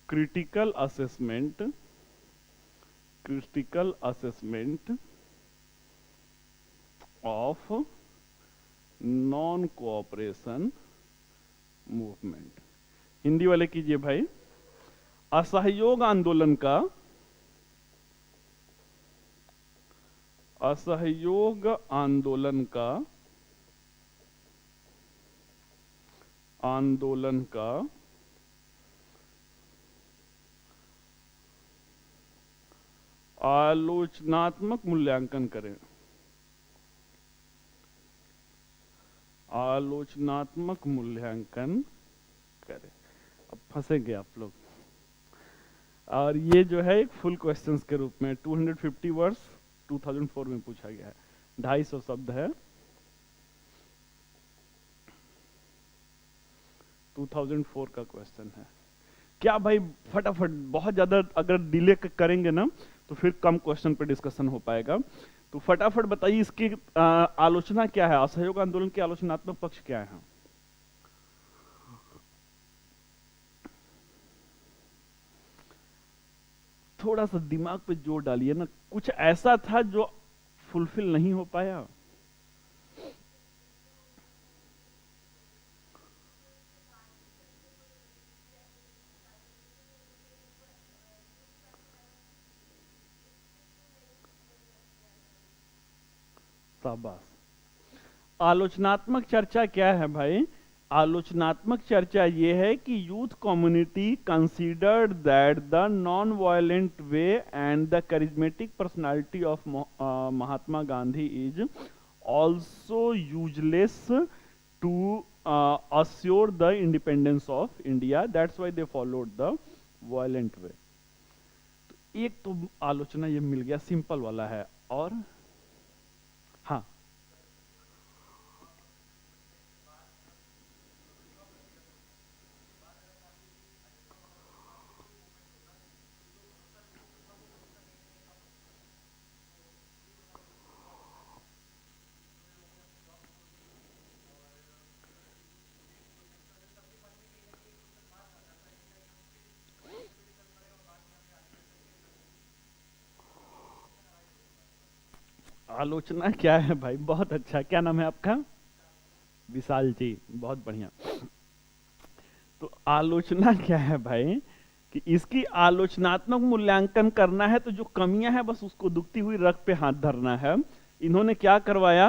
critical assessment of non cooperation movement. Hindi वाले कीजिए भाई। असहयोग आंदोलन का आलोचनात्मक मूल्यांकन करें। अब फंसेंगे आप लोग। और ये जो है एक फुल क्वेश्चंस के रूप में 250 वर्ड्स 2004 में पूछा गया है, 250 शब्द है। 2004 का क्वेश्चन है। क्या भाई फटाफट, बहुत ज्यादा अगर डिले करेंगे ना तो फिर कम क्वेश्चन पे डिस्कशन हो पाएगा। तो फटाफट बताइए इसकी आलोचना क्या है, असहयोग आंदोलन के आलोचनात्मक पक्ष क्या है? थोड़ा सा दिमाग पे जोर डालिए ना, कुछ ऐसा था जो फुलफिल नहीं हो पाया। शाबाश। आलोचनात्मक चर्चा क्या है भाई? आलोचनात्मक चर्चा ये है कि youth community considered that the non violent way and the charismatic personality of Mahatma Gandhi is also useless to assure the independence of India, that's why they followed the violent way. तो एक तो आलोचना ये मिल गया, सिंपल वाला है। और हाँ, आलोचना क्या है भाई? बहुत अच्छा। क्या नाम है आपका? विशाल जी, बहुत बढ़िया। तो आलोचना क्या है भाई कि इसकी आलोचनात्मक मूल्यांकन करना है तो जो कमियां हैं बस उसको दुखती हुई रग पे हाथ धरना है। इन्होंने क्या करवाया?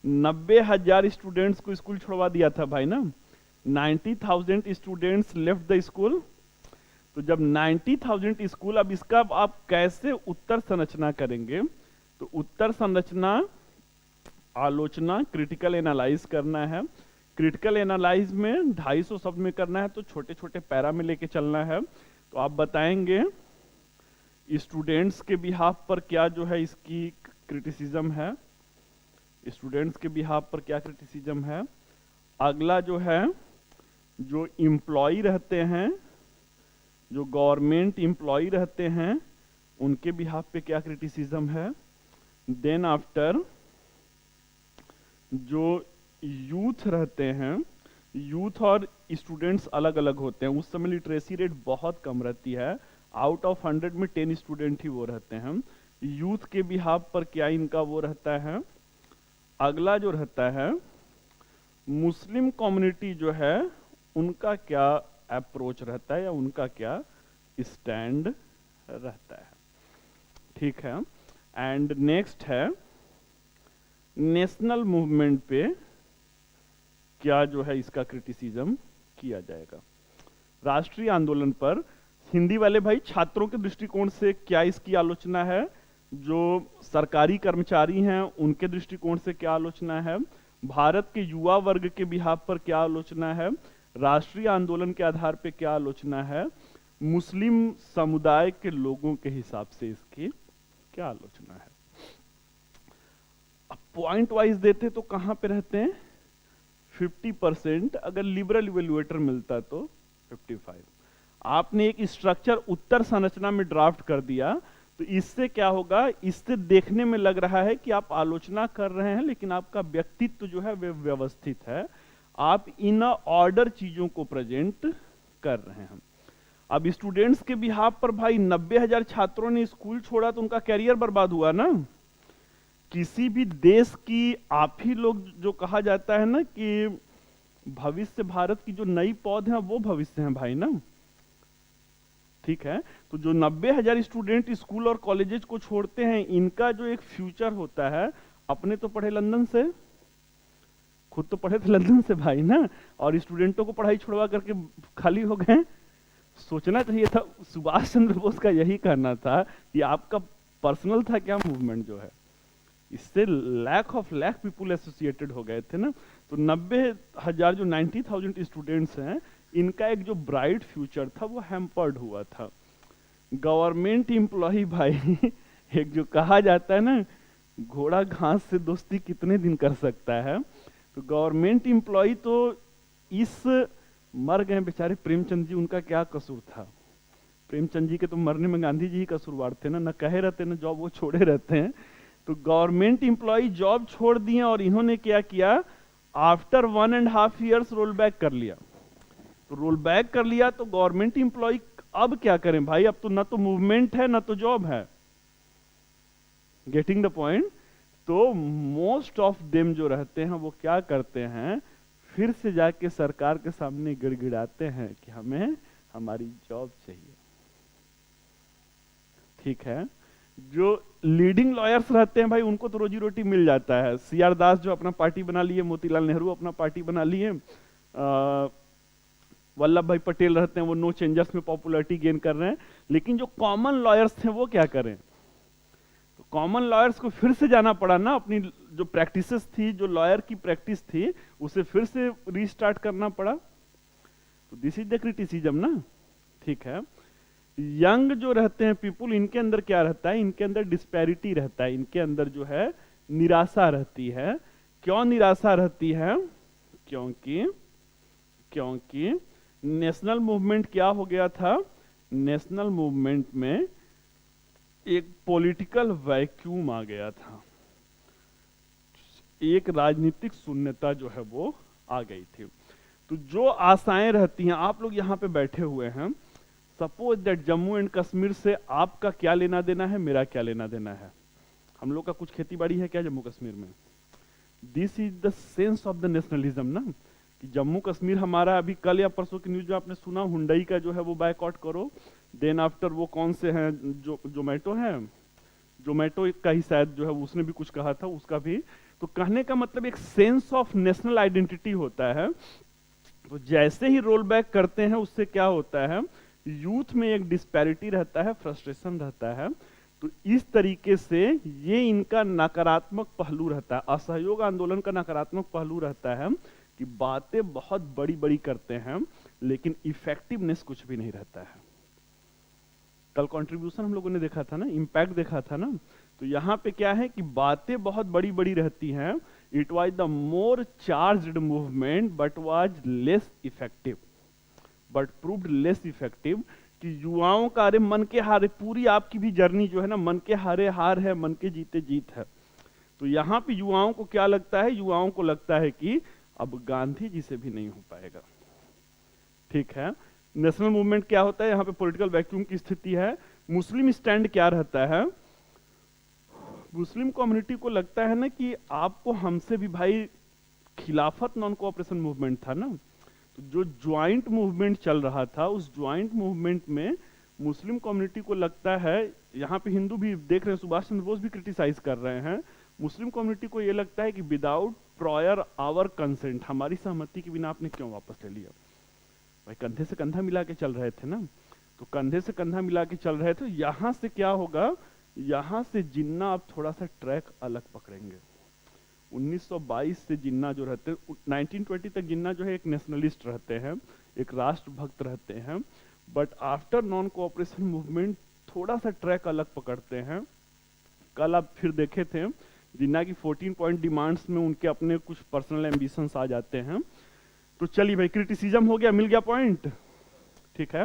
90,000 स्टूडेंट्स को स्कूल छोड़वा दिया था भाई ना। 90,000 स्टूडेंट्स लेफ्ट द स्कूल। तो जब 90,000 स्कूल, अब इसका आप कैसे उत्तर संरचना करेंगे? तो उत्तर संरचना, आलोचना, क्रिटिकल एनालाइज करना है। क्रिटिकल एनालाइज में 250 शब्द में करना है तो छोटे छोटे पैरा में लेके चलना है। तो आप बताएंगे स्टूडेंट्स के बिहाफ पर क्या जो है इसकी क्रिटिसिज्म है, स्टूडेंट्स के बिहाफ पर क्या क्रिटिसिज्म है। अगला जो है, जो इम्प्लॉय रहते हैं, जो गवर्नमेंट इम्प्लॉय रहते हैं, उनके बिहाफ पे क्या क्रिटिसिज्म है। देन आफ्टर जो यूथ रहते हैं, यूथ और स्टूडेंट्स अलग अलग होते हैं। उस समय लिटरेसी रेट बहुत कम रहती है, आउट ऑफ 100 में 10 स्टूडेंट ही वो रहते हैं। यूथ के बिहाफ पर क्या इनका वो रहता है। अगला जो रहता है, मुस्लिम कम्युनिटी जो है उनका क्या अप्रोच रहता है या उनका क्या स्टैंड रहता है। ठीक है। एंड नेक्स्ट है नेशनल मूवमेंट पे क्या जो है इसका क्रिटिसिज्म किया जाएगा। राष्ट्रीय आंदोलन पर हिंदी वाले भाई छात्रों के दृष्टिकोण से क्या इसकी आलोचना है, जो सरकारी कर्मचारी हैं उनके दृष्टिकोण से क्या आलोचना है, भारत के युवा वर्ग के बिहाफ पर क्या आलोचना है, राष्ट्रीय आंदोलन के आधार पर क्या आलोचना है, मुस्लिम समुदाय के लोगों के हिसाब से इसकी क्या आलोचना है। अब पॉइंट वाइज देते तो कहां पे रहते हैं? 50%। अगर लिबरल इवेल्युएटर मिलता तो 55। आपने एक स्ट्रक्चर उत्तर संरचना में ड्राफ्ट कर दिया तो इससे क्या होगा, इससे देखने में लग रहा है कि आप आलोचना कर रहे हैं लेकिन आपका व्यक्तित्व जो है वह व्यवस्थित है, आप इन ऑर्डर चीजों को प्रेजेंट कर रहे हैं। अब स्टूडेंट्स के बिहाफ पर भाई 90,000 छात्रों ने स्कूल छोड़ा तो उनका कैरियर बर्बाद हुआ ना। किसी भी देश की आप ही लोग जो कहा जाता है ना कि भविष्य भारत की जो नई पौध है वो भविष्य है भाई ना। ठीक है, तो जो 90,000 स्टूडेंट स्कूल और कॉलेजेस को छोड़ते हैं, इनका जो एक फ्यूचर होता है, अपने तो पढ़े लंदन से, खुद तो पढ़े थे लंदन से भाई ना, और स्टूडेंटों को पढ़ाई छुड़वा करके खाली हो गए। सोचना चाहिए था, सुभाष चंद्र बोस का यही कहना था कि आपका पर्सनल था क्या मूवमेंट जो है, इससे लैक पीपुल एसोसिएटेड हो गए थे ना। तो 90,000 जो 90,000 स्टूडेंट्स हैं, इनका एक जो ब्राइट फ्यूचर था वो हैम्पर्ड हुआ था। गवर्नमेंट एम्प्लॉय भाई एक जो कहा जाता है ना, घोड़ा घास से दोस्ती कितने दिन कर सकता है, तो गवर्नमेंट एम्प्लॉय तो इस मर गए बेचारे प्रेमचंद जी, उनका क्या कसूर था। प्रेमचंद जी के तो मरने में गांधी जी ही कसूरवार थे ना, कहे रहते ना जॉब वो छोड़े रहते हैं। तो गवर्नमेंट एम्प्लॉय जॉब छोड़ दिए और इन्होंने क्या किया, आफ्टर 1.5 years रोल बैक कर लिया। तो रोल बैक कर लिया तो गवर्नमेंट एम्प्लॉय अब क्या करें भाई, अब तो ना तो मूवमेंट है ना तो जॉब है। Getting the point. तो मोस्ट ऑफ देम जो रहते हैं वो क्या करते हैं, फिर से जाके सरकार के सामने गिड़गिड़ाते हैं कि हमें हमारी जॉब चाहिए। ठीक है, जो लीडिंग लॉयर्स रहते हैं भाई उनको तो रोजी रोटी मिल जाता है। सीआर दास जो अपना पार्टी बना लिए, मोतीलाल नेहरू अपना पार्टी बना लिए, वल्लभ भाई पटेल रहते हैं वो नो चेंजर्स में पॉपुलैरिटी गेन कर रहे हैं। लेकिन जो कॉमन लॉयर्स थे वो क्या करें, तो कॉमन लॉयर्स को फिर से जाना पड़ा ना, अपनी जो प्रैक्टिसेस थी, जो लॉयर की प्रैक्टिस थी, उसे फिर से रीस्टार्ट करना पड़ा। तो दिस इज द क्रिटिसिज्म ना। ठीक है, यंग जो रहते हैं पीपुल, इनके अंदर क्या रहता है, इनके अंदर डिस्पैरिटी रहता है, इनके अंदर जो है निराशा रहती है। क्यों निराशा रहती है, क्योंकि नेशनल मूवमेंट क्या हो गया था, नेशनल मूवमेंट में एक पॉलिटिकल वैक्यूम आ गया था, एक राजनीतिक शून्यता जो है वो आ गई थी। तो जो आशाएं रहती हैं, आप लोग यहाँ पे बैठे हुए हैं, suppose that Jammu and Kashmir से आपका क्या लेना देना है, मेरा क्या लेना देना है, हम लोग का कुछ खेती बाड़ी है क्या जम्मू कश्मीर में। This is the sense of the nationalism ना, कि जम्मू कश्मीर हमारा। अभी कल या परसों की न्यूज में आपने सुना, हुंडई का जो है वो बायकॉट करो, देन आफ्टर वो कौन से हैं, जो जोमेटो है, जोमेटो का ही शायद जो है उसने भी कुछ कहा था, उसका भी। तो कहने का मतलब एक सेंस ऑफ नेशनल आइडेंटिटी होता है। तो जैसे ही रोल बैक करते हैं उससे क्या होता है, यूथ में एक डिस्पैरिटी रहता है, फ्रस्ट्रेशन रहता है। तो इस तरीके से ये इनका नकारात्मक पहलू रहता है, असहयोग आंदोलन का नकारात्मक पहलू रहता है कि बातें बहुत बड़ी बड़ी करते हैं लेकिन इफेक्टिवनेस कुछ भी नहीं रहता है। कल कंट्रीब्यूशन हम लोगों ने देखा था ना, इंपैक्ट देखा था ना। तो यहाँ पे क्या है कि बातें बहुत बड़ी बड़ी रहती हैं। It was the more charged movement but was less effective, but proved less effective. कि युवाओं का अरे मन के हारे, पूरी आपकी भी जर्नी जो है ना मन के हारे हार है, मन के जीते जीत है। तो यहाँ पे युवाओं को क्या लगता है, युवाओं को लगता है कि अब गांधी जी से भी नहीं हो पाएगा। ठीक है, नेशनल मूवमेंट क्या होता है, यहाँ पे पॉलिटिकल वैक्यूम की स्थिति है। मुस्लिम स्टैंड क्या रहता है, मुस्लिम कम्युनिटी को लगता है ना कि आपको हमसे भी भाई, खिलाफत नॉन कोऑपरेशन मूवमेंट था ना, तो जो ज्वाइंट मूवमेंट चल रहा था, उस ज्वाइंट मूवमेंट में मुस्लिम कम्युनिटी को लगता है, यहाँ पे हिंदू भी देख रहे हैं, सुभाष चंद्र बोस भी क्रिटिसाइज कर रहे हैं, मुस्लिम कम्युनिटी को ये लगता है कि विदाउट प्रायर आवर कंसेंट, हमारी सहमति के बिना आपने क्यों वापस ले लिया। भाई कंधे से कंधा मिला के चल रहे थे ना, तो कंधे से कंधा मिला के चल रहे थे। यहाँ से क्या होगा, यहाँ से जिन्ना आप थोड़ा सा ट्रैक अलग पकड़ेंगे। 1922 से जिन्ना जो रहते हैं, 1920 तक जिन्ना जो है एक नेशनलिस्ट रहते हैं, एक राष्ट्रभक्त रहते हैं। But after non cooperation movement थोड़ा सा ट्रैक अलग पकड़ते हैं। कल आप फिर देखे थे जिन्ना की 14 पॉइंट डिमांड्स में उनके अपने कुछ पर्सनल एम्बिशंस आ जाते हैं। तो चलिए भाई, क्रिटिसिज्म हो गया, मिल गया पॉइंट। ठीक है।